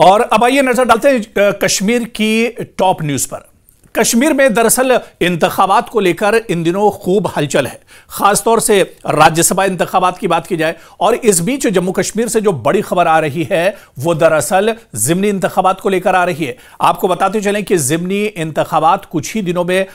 और अब आइए नजर डालते हैं कश्मीर की टॉप न्यूज पर। कश्मीर में दरअसल इंतखाबात को लेकर इन दिनों खूब हलचल है, खासतौर से राज्यसभा इंतखाबात की बात की जाए। और इस बीच जम्मू कश्मीर से जो बड़ी खबर आ रही है वो दरअसल ज़िमनी इंतखाबात को लेकर आ रही है। आपको बताते चलें कि ज़िमनी इंतखाबात कुछ ही दिनों में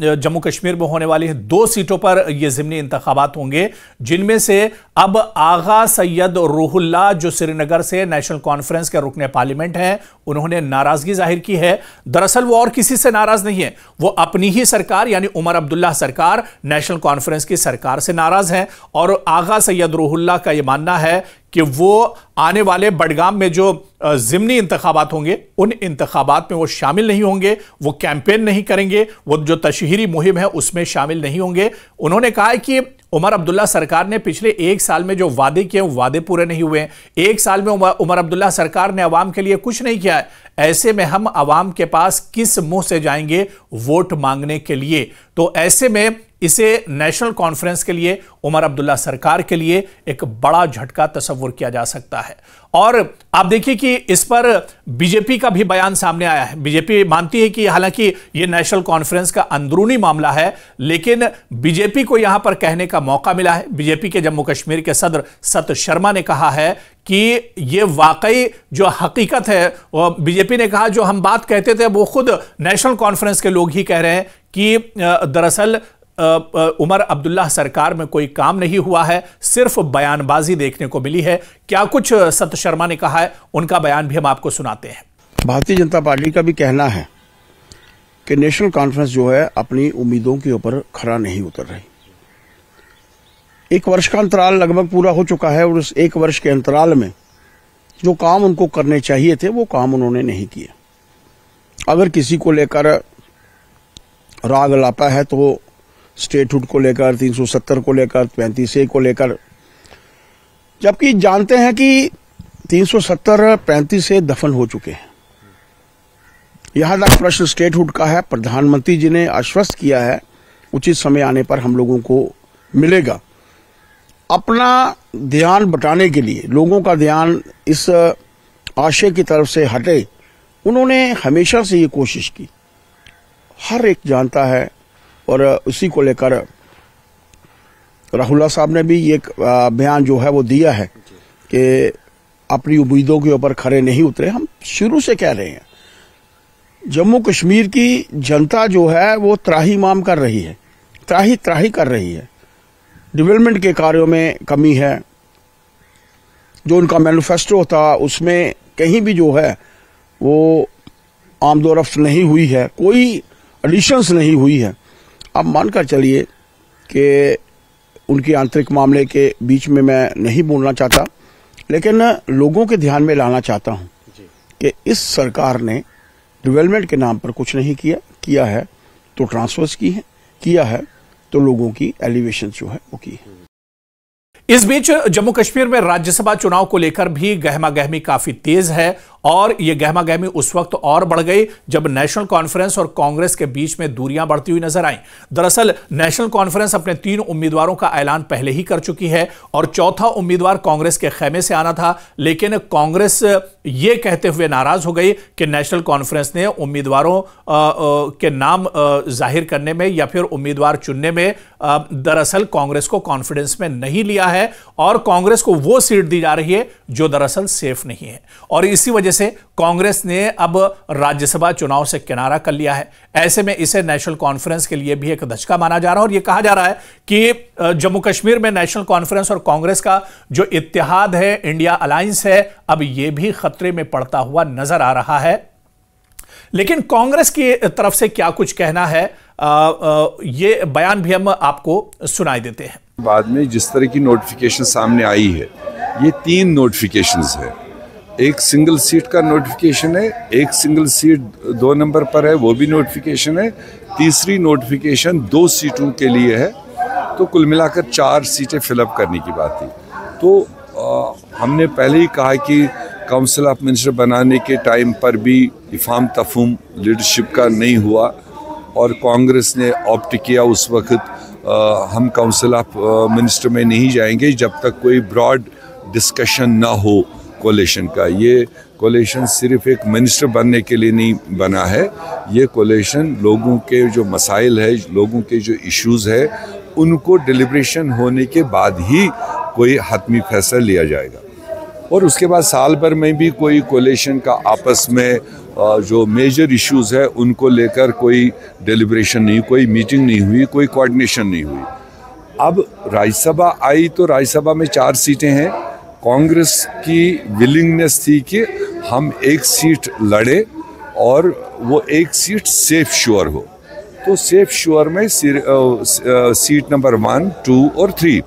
जम्मू कश्मीर में होने वाली है। 2 सीटों पर यह ज़िमनी इंतखाबात होंगे, जिनमें से अब आगा सैयद रूहुल्लाह जो श्रीनगर से नेशनल कॉन्फ्रेंस के रुकने पार्लियामेंट हैं, उन्होंने नाराजगी जाहिर की है। दरअसल वो और किसी से नाराज नहीं है, वो अपनी ही सरकार यानी उमर अब्दुल्ला सरकार, नेशनल कॉन्फ्रेंस की सरकार से नाराज हैं। और आगा सैयद रूहुल्लाह का यह मानना है कि वो आने वाले बडगाम में जो ज़िमनी इंतखाबात होंगे उन इंतखाबात में वो शामिल नहीं होंगे, वो कैंपेन नहीं करेंगे, वो जो तशहीरी मुहिम है उसमें शामिल नहीं होंगे। उन्होंने कहा है कि उमर अब्दुल्ला सरकार ने पिछले 1 साल में जो वादे किए वो वादे पूरे नहीं हुए हैं। 1 साल में उमर अब्दुल्ला सरकार ने अवाम के लिए कुछ नहीं किया है। ऐसे में हम अवाम के पास किस मुंह से जाएंगे वोट मांगने के लिए? तो ऐसे में इसे नेशनल कॉन्फ्रेंस के लिए, उमर अब्दुल्ला सरकार के लिए एक बड़ा झटका तस्वुर किया जा सकता है। और आप देखिए कि इस पर बीजेपी का भी बयान सामने आया है। बीजेपी मानती है कि हालांकि यह नेशनल कॉन्फ्रेंस का अंदरूनी मामला है, लेकिन बीजेपी को यहां पर कहने का मौका मिला है। बीजेपी के जम्मू कश्मीर के सदर सत शर्मा ने कहा है कि यह वाकई जो हकीकत है, बीजेपी ने कहा जो हम बात कहते थे वो खुद नेशनल कॉन्फ्रेंस के लोग ही कह रहे हैं कि दरअसल उमर अब्दुल्ला सरकार में कोई काम नहीं हुआ है, सिर्फ बयानबाजी देखने को मिली है। क्या कुछ सत शर्मा ने कहा है, उनका बयान भी हम आपको सुनाते हैं। भारतीय जनता पार्टी का भी कहना है कि नेशनल कॉन्फ्रेंस जो है अपनी उम्मीदों के ऊपर खरा नहीं उतर रही। 1 वर्ष का अंतराल लगभग पूरा हो चुका है और उस 1 वर्ष के अंतराल में जो काम उनको करने चाहिए थे वो काम उन्होंने नहीं किए। अगर किसी को लेकर राग लापा है तो स्टेटहुड को लेकर, 370 को लेकर, 35A को लेकर, जबकि जानते हैं कि 370, 35A दफन हो चुके हैं। यहां तक प्रश्न स्टेटहुड का है। प्रधानमंत्री जी ने आश्वस्त किया है उचित समय आने पर हम लोगों को मिलेगा। अपना ध्यान बटाने के लिए, लोगों का ध्यान इस आशय की तरफ से हटे, उन्होंने हमेशा से ये कोशिश की। हर एक जानता है और उसी को लेकर राहुल्ला साहब ने भी एक बयान जो है वो दिया है कि अपनी उम्मीदों के ऊपर खरे नहीं उतरे। हम शुरू से कह रहे हैं जम्मू कश्मीर की जनता जो है वो त्राहिमाम कर रही है, त्राही कर रही है। डेवलपमेंट के कार्यों में कमी है। जो उनका मैनिफेस्टो था उसमें कहीं भी जो है वो आमदोरफ्त नहीं हुई है, कोई एडिशंस नहीं हुई है। अब मानकर चलिए कि उनके आंतरिक मामले के बीच में मैं नहीं बोलना चाहता, लेकिन लोगों के ध्यान में लाना चाहता हूं कि इस सरकार ने डेवलपमेंट के नाम पर कुछ नहीं किया है तो ट्रांसफर्स की है, किया है तो लोगों की एलिवेशन जो है वो की है। इस बीच जम्मू कश्मीर में राज्यसभा चुनाव को लेकर भी गहमागहमी काफी तेज है। और यह गहमागहमी उस वक्त और बढ़ गई जब नेशनल कॉन्फ्रेंस और कांग्रेस के बीच में दूरियां बढ़ती हुई नजर आईं। दरअसल नेशनल कॉन्फ्रेंस अपने 3 उम्मीदवारों का ऐलान पहले ही कर चुकी है और चौथा उम्मीदवार कांग्रेस के खेमे से आना था, लेकिन कांग्रेस यह कहते हुए नाराज हो गई कि नेशनल कॉन्फ्रेंस ने उम्मीदवारों के नाम जाहिर करने में या फिर उम्मीदवार चुनने में दरअसल कांग्रेस को कॉन्फिडेंस में नहीं लिया है और कांग्रेस को वो सीट दी जा रही है जो दरअसल सेफ नहीं है। और इसी वजह से कांग्रेस ने अब राज्यसभा चुनाव से किनारा कर लिया है। ऐसे में इसे नेशनल कॉन्फ्रेंस के लिए भी एक धचका माना जा रहा है और यह कहा जा रहा है कि जम्मू कश्मीर में नेशनल कॉन्फ्रेंस और कांग्रेस का जो इत्तेहाद है, इंडिया अलायंस है, अब यह भी खतरे में पड़ता हुआ नजर आ रहा है। लेकिन कांग्रेस की तरफ से क्या कुछ कहना है, यह बयान भी हम आपको सुनाई देते हैं। बाद में जिस तरह की नोटिफिकेशन सामने आई है, ये 3 नोटिफिकेशंस है। एक सिंगल सीट का नोटिफिकेशन है, एक सिंगल सीट 2 नंबर पर है, वो भी नोटिफिकेशन है। तीसरी नोटिफिकेशन 2 सीटों के लिए है। तो कुल मिलाकर 4 सीटें फिलअप करने की बात थी। तो हमने पहले ही कहा कि काउंसिल ऑफ मिनिस्टर बनाने के टाइम पर भी इफ़ाम तफहूम लीडरशिप का नहीं हुआ और कांग्रेस ने ऑप्ट किया उस वक्त हम काउंसिल ऑफ मिनिस्टर में नहीं जाएंगे जब तक कोई ब्रॉड डिस्कशन ना हो कोलिशन का। ये कोलिशन सिर्फ एक मिनिस्टर बनने के लिए नहीं बना है, ये कोलिशन लोगों के जो मसाइल है, लोगों के जो इश्यूज़ है, उनको डिलिब्रेशन होने के बाद ही कोई हतमी फैसला लिया जाएगा। और उसके बाद साल भर में भी कोई कोलिशन का आपस में जो मेजर इश्यूज़ है उनको लेकर कोई डिलिब्रेशन नहीं, कोई मीटिंग नहीं हुई, कोई कोऑर्डिनेशन नहीं हुई। अब राज्यसभा आई तो राज्यसभा में 4 सीटें हैं। कांग्रेस की विलिंगनेस थी कि हम एक सीट लड़े और वो एक सीट सेफ श्योर हो। तो सेफ श्योर में सीट नंबर 1, 2 और 3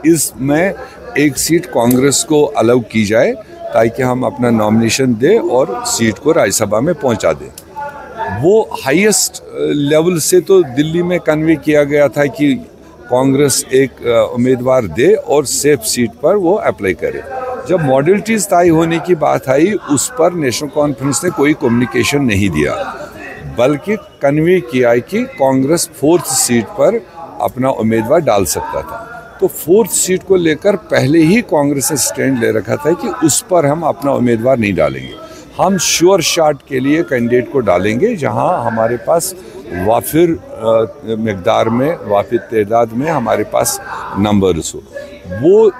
इसमें एक सीट कांग्रेस को अलाउ की जाए ताकि हम अपना नॉमिनेशन दें और सीट को राज्यसभा में पहुंचा दें। वो हाईएस्ट लेवल से तो दिल्ली में कन्वे किया गया था कि कांग्रेस एक उम्मीदवार दे और सेफ सीट पर वो अप्लाई करे। जब मॉडलिटीज़ तय होने की बात आई, उस पर नेशनल कॉन्फ्रेंस ने कोई कम्युनिकेशन नहीं दिया, बल्कि कन्वे किया कि कांग्रेस 4th सीट पर अपना उम्मीदवार डाल सकता था। तो 4th सीट को लेकर पहले ही कांग्रेस ने स्टैंड ले रखा था कि उस पर हम अपना उम्मीदवार नहीं डालेंगे, हम श्योर शॉट के लिए कैंडिडेट को डालेंगे जहां हमारे पास वाफिर मिकदार में, वाफिर तादाद में हमारे पास नंबर्स हो। वो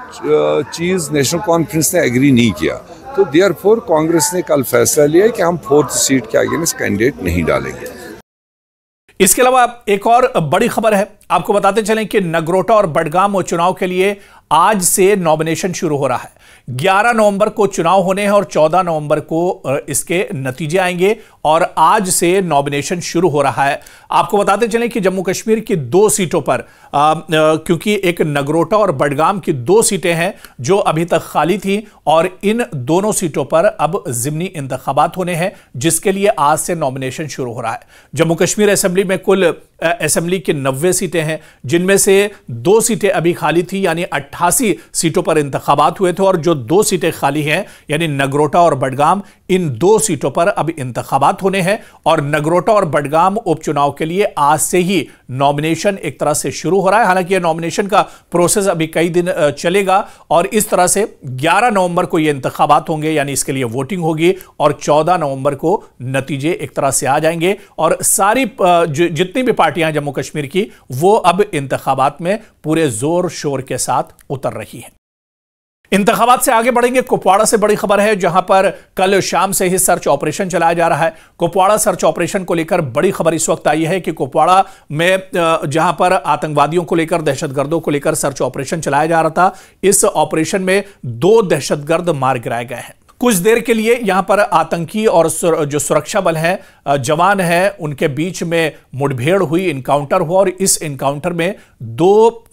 चीज़ नेशनल कॉन्फ्रेंस ने एग्री नहीं किया, तो देयरफॉर कांग्रेस ने कल फैसला लिया कि हम 4th सीट के अगेंस्ट कैंडिडेट नहीं डालेंगे। इसके अलावा एक और बड़ी खबर है, आपको बताते चलें कि नगरोटा और बडगाम उपचुनाव के लिए आज से नॉमिनेशन शुरू हो रहा है। 11 नवंबर को चुनाव होने हैं और 14 नवंबर को इसके नतीजे आएंगे और आज से नॉमिनेशन शुरू हो रहा है। आपको बताते चलें कि जम्मू कश्मीर की 2 सीटों पर क्योंकि एक नगरोटा और बडगाम की 2 सीटें हैं जो अभी तक खाली थी और इन दोनों सीटों पर अब ज़िमनी इंतखाबात होने हैं, जिसके लिए आज से नॉमिनेशन शुरू हो रहा है। जम्मू कश्मीर असेंबली में कुल असेंबली की 90 सीटें हैं, जिनमें से 2 सीटें अभी खाली थी, यानी 88 सीटों पर इंतखाबात हुए थे और जो 2 सीटें खाली हैं यानी नगरोटा और बडगाम, इन 2 सीटों पर अब इंतखाबात होने हैं और नगरोटा और बडगाम उपचुनाव के लिए आज से ही नॉमिनेशन एक तरह से शुरू हो रहा है। हालांकि यह नॉमिनेशन का प्रोसेस अभी कई दिन चलेगा और इस तरह से 11 नवंबर को यह इंतखाबात होंगे, यानी इसके लिए वोटिंग होगी और 14 नवंबर को नतीजे एक तरह से आ जाएंगे और सारी जितनी भी पार्टियां जम्मू कश्मीर की वो अब इंतखाबात में पूरे जोर शोर के साथ उतर रही हैं। इंतखाबात से आगे बढ़ेंगे, कुपवाड़ा से बड़ी खबर है जहां पर कल शाम से ही सर्च ऑपरेशन चलाया जा रहा है। कुपवाड़ा सर्च ऑपरेशन को लेकर बड़ी खबर इस वक्त आई है कि कुपवाड़ा में जहां पर आतंकवादियों को लेकर, दहशतगर्दों को लेकर सर्च ऑपरेशन चलाया जा रहा था, इस ऑपरेशन में 2 दहशतगर्द मार गिराए गए हैं। कुछ देर के लिए यहां पर आतंकी और जो सुरक्षा बल हैं, जवान हैं, उनके बीच में मुठभेड़ हुई, इनकाउंटर हुआ और इस इनकाउंटर में 2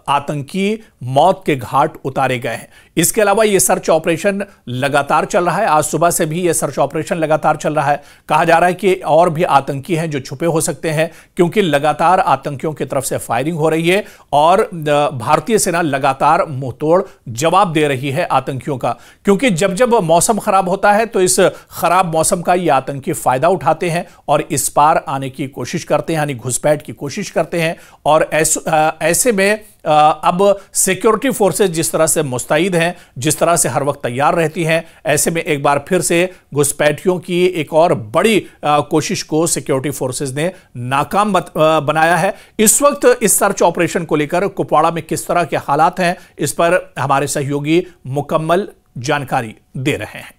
आतंकी मौत के घाट उतारे गए हैं। इसके अलावा यह सर्च ऑपरेशन लगातार चल रहा है, आज सुबह से भी यह सर्च ऑपरेशन लगातार चल रहा है। कहा जा रहा है कि और भी आतंकी हैं जो छुपे हो सकते हैं, क्योंकि लगातार आतंकियों की तरफ से फायरिंग हो रही है और भारतीय सेना लगातार मुंहतोड़ जवाब दे रही है आतंकियों का, क्योंकि जब जब मौसम खराब होता है तो इस खराब मौसम का ये आतंकी फायदा उठाते हैं और इस पार आने की कोशिश करते हैं, यानी घुसपैठ की कोशिश करते हैं। और ऐसे में अब सिक्योरिटी फोर्सेस जिस तरह से मुस्तैद हैं, जिस तरह से हर वक्त तैयार रहती हैं, ऐसे में एक बार फिर से घुसपैठियों की एक और बड़ी कोशिश को सिक्योरिटी फोर्सेस ने नाकाम बनाया है। इस वक्त इस सर्च ऑपरेशन को लेकर कुपवाड़ा में किस तरह के हालात हैं, इस पर हमारे सहयोगी मुकम्मल जानकारी दे रहे हैं।